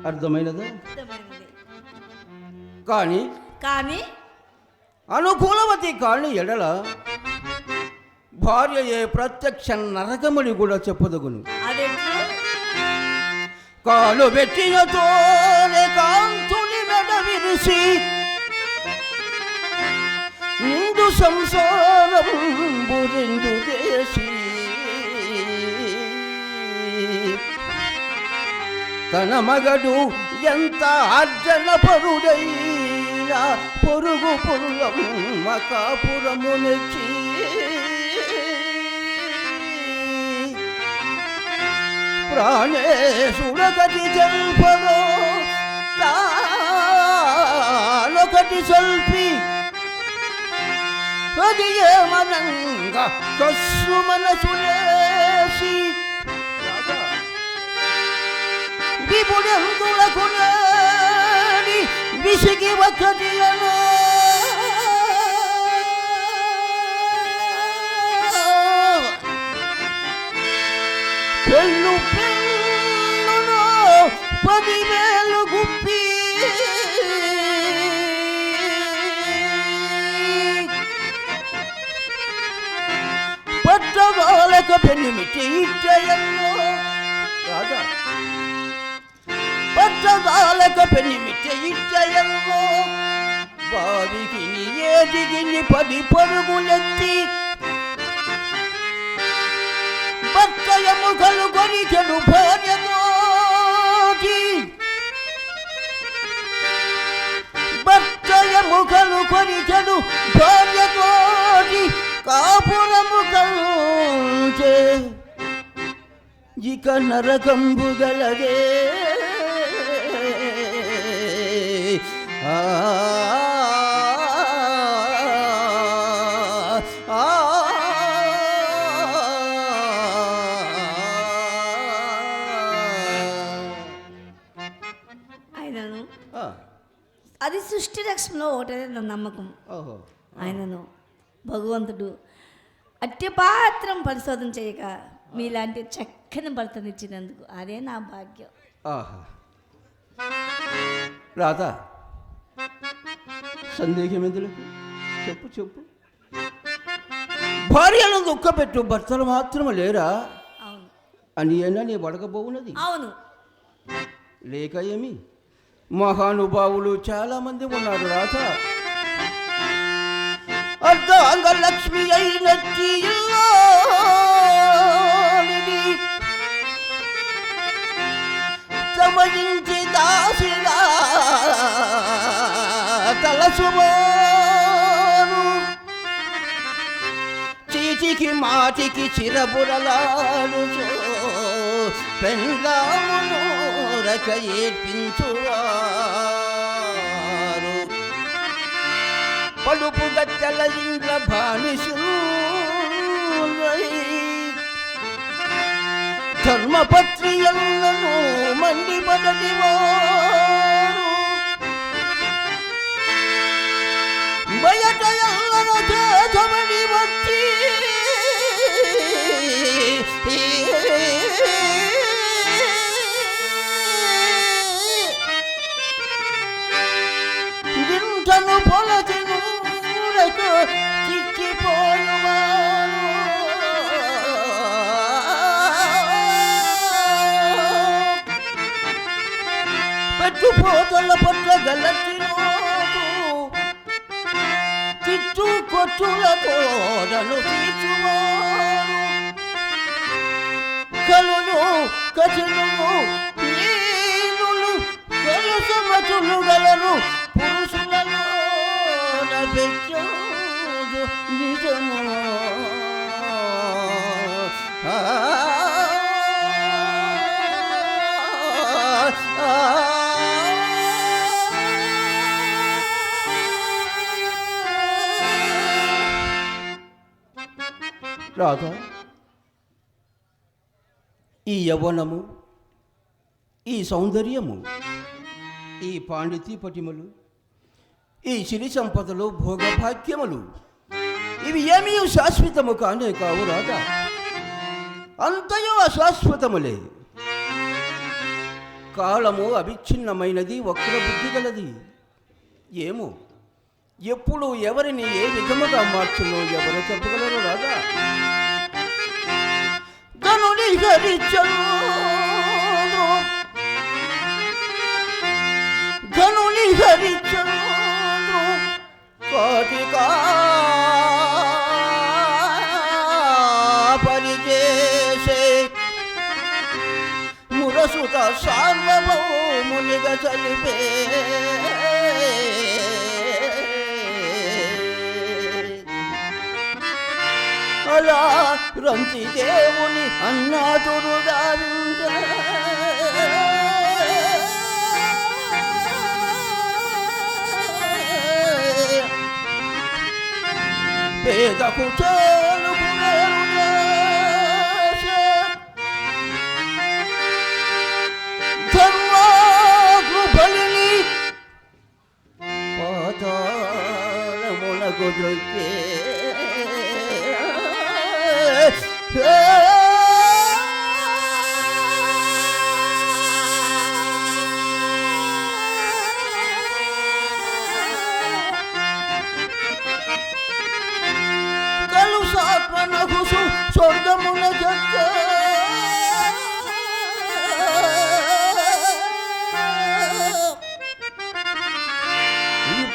అర్థమైనదా? కానీ కానీ అనుకూలవతి కాని ఎడల భార్య ఏ ప్రత్యక్ష నరకమని కూడా చెప్పదగును. కాలు పెట్టిన తోనే కాంతుని మెడ విరిసి నిండు సంసారం బురిందు చేసి తన మగడు ఎంత అర్జన పరుడైనా పొరుగు పుల్లమ్మ కాపురము నెచ్చి ప్రాణేశుడొకటి జల్పలో తానొకటి సల్పి అది ఏమనంగా కస్సు మనసులేసి విపుడెందులకు నేడి విసిగి ఒకటి అను పెళ్ళు పెళ్ళును 10,000 గుప్పి పట్టగాలక పెనిమిటి ఇచ్చయన్నో రాజా పట్టగాలక పెనిమిటి ఇచ్చయన్నో బావికి ఏదిగి 10 పరుగులెత్తి భర్తయముఖలు కొరిచెడు భార్యతోటి భర్తయముఖలు కొరిచెడు భార్యతోటి కాపురము కంటే ఇక నరకంబు గలదే. అది సృష్టి రక్షణలో ఒకటే నా నమ్మకం. ఆయనను భగవంతుడు అట్టి పాత్రం పరిశోధన చేయక మీలాంటి చక్కని భర్తనిచ్చినందుకు అదే నా భాగ్యం. రాధా సందేహం ఎందుకు? చెప్పు చెప్పు. భార్యను దుఃఖపెట్టు భర్తలు మాత్రం లేరా? అవును అని అయినా నీ వడకబోవున్నది. అవును లేక ఏమి? మహానుభావులు చాలా మంది ఉన్నారు రాధా. అర్ధాంగ లక్ష్మి అయినట్టి సమయించి దాసిగా తలసుమాను చీటికి మాటికి చిరబురలాడు పెండ్లామును రక ఏడ్పించువారు పలుపు గచ్చల ఇంద్ర భానిసు ధర్మపత్రియలను మండి మొదటివారు బయట ఎల్లను చేతబడి వచ్చి గింటను పొలచి నూరకు చిక్కిపోయువారు పెట్టుపోతల పట్ల గలచినోటు తిట్టు కొట్టులతోడను తీర్చువారు కలును కచలును ఈనులు కలుసమతులు గలను పురుషులలో నవ్వెచ్చోదు నిజము. రాధా ఈ యవ్వనము, ఈ సౌందర్యము, ఈ పాండితీ పటిమలు, ఈ సిరి సంపదలు భోగభాగ్యములు ఇవి ఏమీ శాశ్వతము కానే కావు రాదా. అంతయో అశాశ్వతములే. కాలము అవిచ్ఛిన్నమైనది, వక్రబుద్ధి గలది. ఏమో ఎప్పుడు ఎవరిని ఏ విధముగా మార్చులో ఎవరు చెప్పగలరు రాదా. గనుని హరిచంద్రు గనుని హరిచంద్రు కోటికా పరిచేసే మురసుత సార్వభౌమునిగా చలిపే అలా రంతి దేవుని అన్నాతురుగా పేదకు ధర్మాకు బలిని పాతాళమునకు దొరికే కలుసాత్మనగుసు స్వర్గమున జగ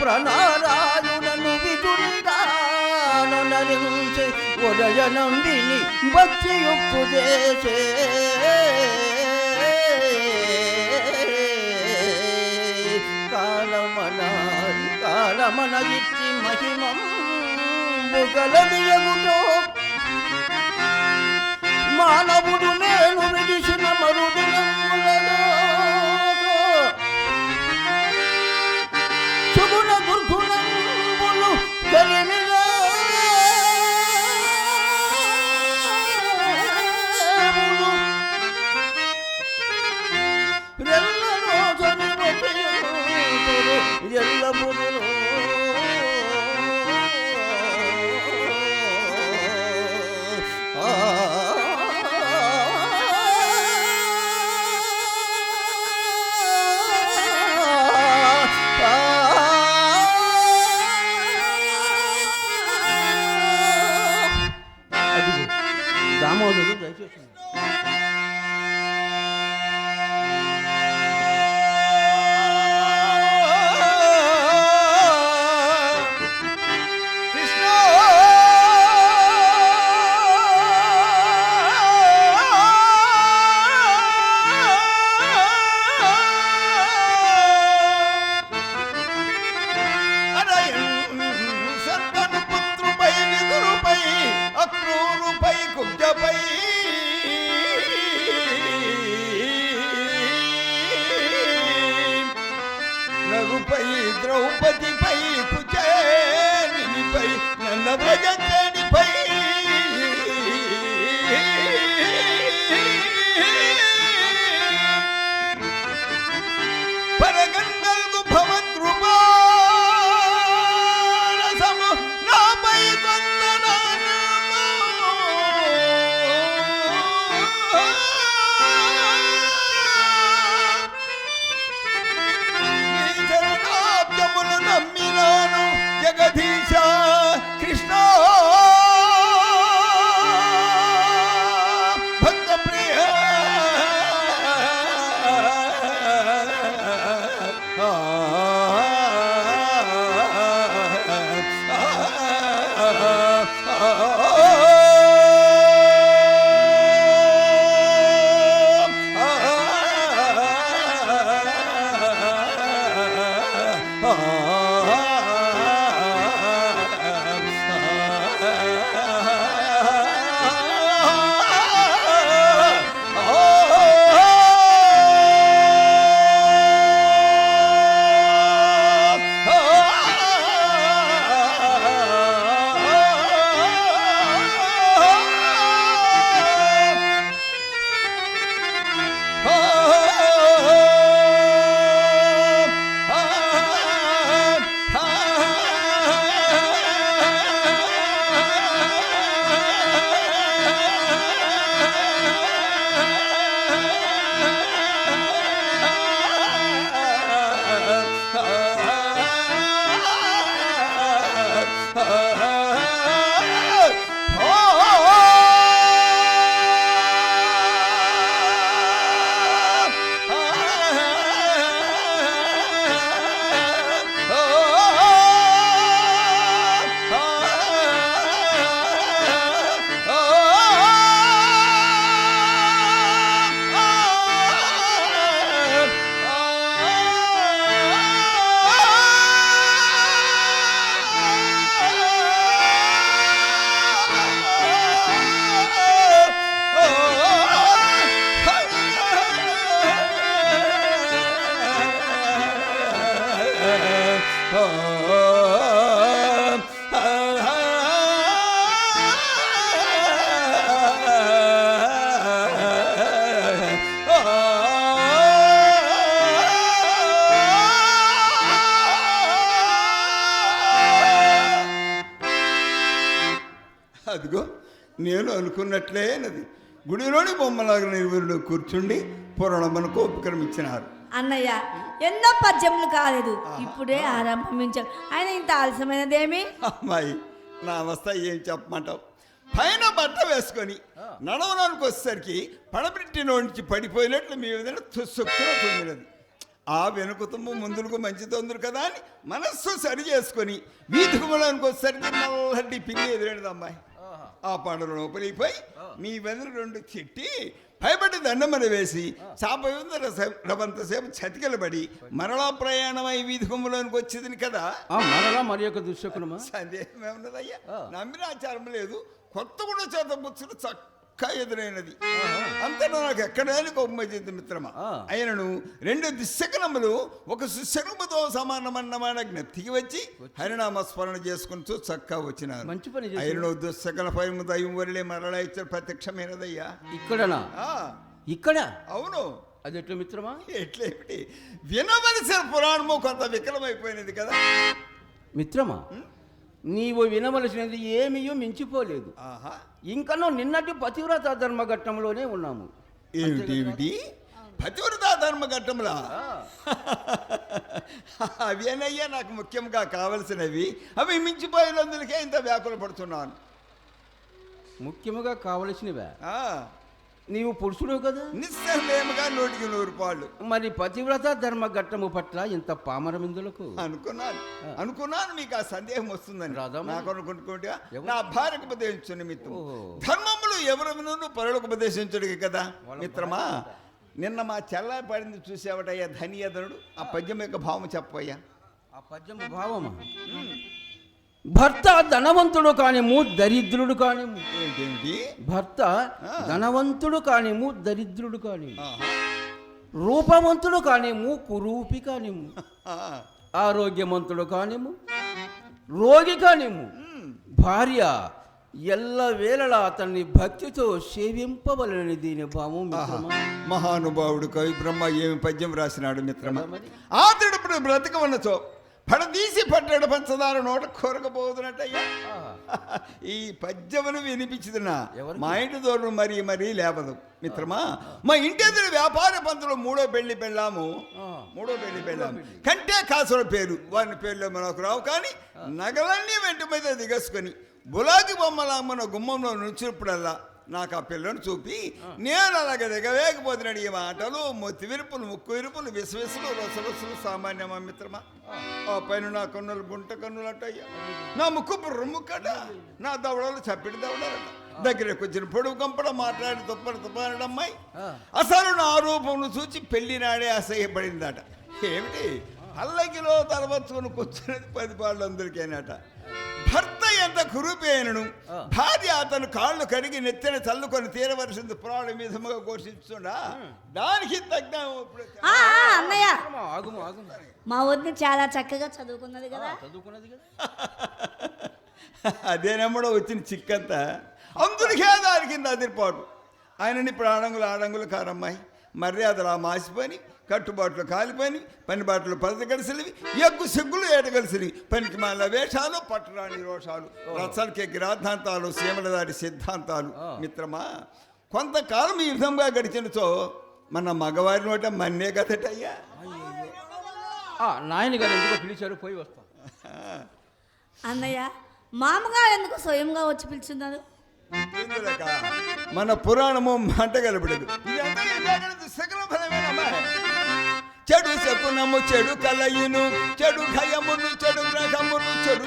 ప్రణారాయుడను విదురుగాను నరించి ఉదయనందిని భక్తియుక్తు చేసే కాలమన ఇట్టి మహిమంబు గలదియగుతో మానవుడు నేను విడిసిన మరుదినములలో సుగుణ దుర్గుణములు కలిమిలా ఎల్లబుదురు దామోదరుడు దయచేసి నరుపై ద్రౌపదిపై కుచేనిపై నన్న భజంతనిపై పరగంగల్గు భవద్రుపారసము నాపై నమ్మినాను జగదీశ కృష్ణ అదిగో నేను అనుకున్నట్లే నది గుడిలోని బొమ్మలాగా నిర్వీరులు కూర్చుండి పురాణమునకు ఉపక్రమించినారు. అన్నయ్య ఎన్నో పద్యములు కాలేదు, ఇప్పుడే ఆరంభించాం. ఆయన ఇంత ఆలస్యమైనదేమి? అమ్మాయి నా అవస్థ ఏం చెప్పమంటావు? పైన బట్ట వేసుకొని నడవడానికి వచ్చేసరికి పడబెట్టిన నుంచి పడిపోయినట్లు మీ విధంగా తుస్సుక్కున తొందినది. ఆ వెనుకుతుంబు ముందుకు మంచి తొందరు కదా అని మనస్సు సరి చేసుకొని వీధుకుమలానికి వచ్చేసరికి నల్లటి పిల్లి ఎదురైనది అమ్మాయి. ఆ పండుగ లోపలిపోయి మీ వెదరు రెండు చెట్టి భయపడి దండమని వేసి చాపంతసేపు చతికిలబడి మరలా ప్రయాణమై వీధి కొమ్మలోనికి వచ్చేది కదా. మరలా మరి యొక్క దుశ్శకునమా? సందేహం ఏమున్నదయ్యా, నమ్మిన ఆచారం లేదు. కొత్త కూడా చేత ముచ్చులు చక్కగా ఎదురైనది. అంతటా నాకు ఎక్కడానికి ఉపమచింది మిత్రమా. ఆయనను రెండు దుశ్శకనములు ఒక సుశకుముతో సమానమన్నమాట జ్ఞప్తికి వచ్చి హరినామ స్మరణ చేసుకుని చక్కగా వచ్చినారు. మంచి పని. ఆయనను దుశ్శకన పై దైవం వరలే మరలా ఇచ్చారు ప్రత్యక్షమైనదయ్యా. ఇక్కడనా? ఇక్కడ అవును. అది ఎట్లా మిత్రమా? ఎట్లేమిటి వినవలసిన పురాణము కొంత వికలమైపోయినది కదా మిత్రమా. నీవు వినవలసినది ఏమీయో మించిపోలేదు. ఇంకనూ నిన్నటి పతివ్రత ధర్మఘట్టంలోనే ఉన్నాము. ఏమిటి పతివ్రత ధర్మఘట్టంలా? అవేనయ్యా నాకు ముఖ్యంగా కావలసినవి. అవి మించిపోయినందుకే ఇంత వ్యాకుల పడుతున్నాను. ముఖ్యముగా కావలసినవా? నీవు పురుషుడు కదా, నిస్సందేహంగా 100 పాళ్ళు. మరి పతివ్రత ధర్మఘట్టము పట్ల ఇంత పామరమిందులకు అనుకున్నాను మీకు ఆ సందేహం వస్తుందని. నాకు అనుకుంటుకుంటే నా భార్యకు ఉపదేశించు నిమిత్తం ధర్మములు ఎవరు పరులకు ఉపదేశించడు కదా మిత్రమా. నిన్న మా చెల్లాయి పడింది చూసేవటయ్యా ధనియధనుడు. ఆ పద్యం యొక్క భావం చెప్పయ్యా. ఆ పద్యం భావమా? భర్త ధనవంతుడు కానిము దరిద్రుడు కానిము. ఏంటి? భర్త ధనవంతుడు కానిము దరిద్రుడు కానిము, రూపవంతుడు కానిము కురూపి కానిము, ఆరోగ్యవంతుడు కానిము రోగి కానిము, భార్య ఎల్లవేళలా అతన్ని భక్తితో సేవింపవలని దీని భావం. మహానుభావుడు కవి బ్రహ్మ ఏమి పద్యం రాసినాడు మిత్రమా. ఆతడు బ్రతకవన్నచో పడదీసి పట్టాడు పంచదార నోట కోరకపోతున్నట్టయ్యా. ఈ పద్యమును వినిపించుతున్నా మా ఇంటి దూరం మరీ లేపదు మిత్రమా. మా ఇంటి ఎదురు వ్యాపార పంతులు మూడో పెళ్లి పెళ్ళాము. కంటే కాసుల పేరు వారిని పేర్లో మనకు రావు. కానీ నగలన్నీ వెంట మీద దిగసుకొని బులాగి బొమ్మల మన గుమ్మంలో నుంచినప్పుడల్లా నాకు ఆ పిల్లను చూపి నేను అలాగే దిగవేకపోతున్నాడు. ఈ మాటలు మొత్తి విరుపులు ముక్కు విరుపులు విసవిసులు రసరసులు సామాన్యమా మిత్రమా. ఆ పైన నా కన్నులు గుంట కన్నులు అంటయ్యా, నా ముక్కు బుర్రముక్కట, నా దవడలు చప్పిడి దవడలట, దగ్గరకు వచ్చిన పొడుగు కంపడ మాట్లాడి తుప్పనడమ్మాయి. అసలు నా రూపంను చూచి పెళ్లి నాడే అసహ్యపడిందట. ఏమిటి అల్లకిలో తలవచ్చుకొని కూర్చునేది 10 పాళ్ళు అందరికైనట. భర్త ఎంత కురూపేనను భార్య అతను కాళ్ళు కడిగి నెత్తిన చల్లుకొని తీరవలసింది పురాణ మీదముగా ఘోషిస్తుండా. దానికి తగ్గ అన్నయ్య మా వద్ద చాలా చక్కగా చదువుకున్నది కదా. అదేనమ్మడో వచ్చిన చిక్కంతా అందరికీ దానికి అదిరిపాటు. ఆయనని ఇప్పుడు ఆడంగులు కారమ్మాయి మర్యాదలు ఆ మాసిపోయి కట్టుబాట్లు కాలిపోయి పని బాటలు పదగలిసినవి ఎగ్గు సిగ్గులు ఏటగలిసినవి పనికి మాల వేషాలు పట్టరాని రోషాలు రసాలకి గ్రాద్ధాంతాలు సీమలదారి సిద్ధాంతాలు. మిత్రమా కొంతకాలం ఈ విధంగా గడిచినచో మన మగవారి నోట మన్నే కదటయ్యా. నాయన గారు ఎందుకో పిలిచారు, పోయి వస్తాం. అన్నయ్య మామగారు ఎందుకు స్వయంగా వచ్చి పిలుచున్నారు? మన పురాణము మంట గలపడదు. సకల ఫలమేనమ్మా. చెడు శకునము చెడు కలయును చెడు ఖయమును చెడు గ్రహమును చెడు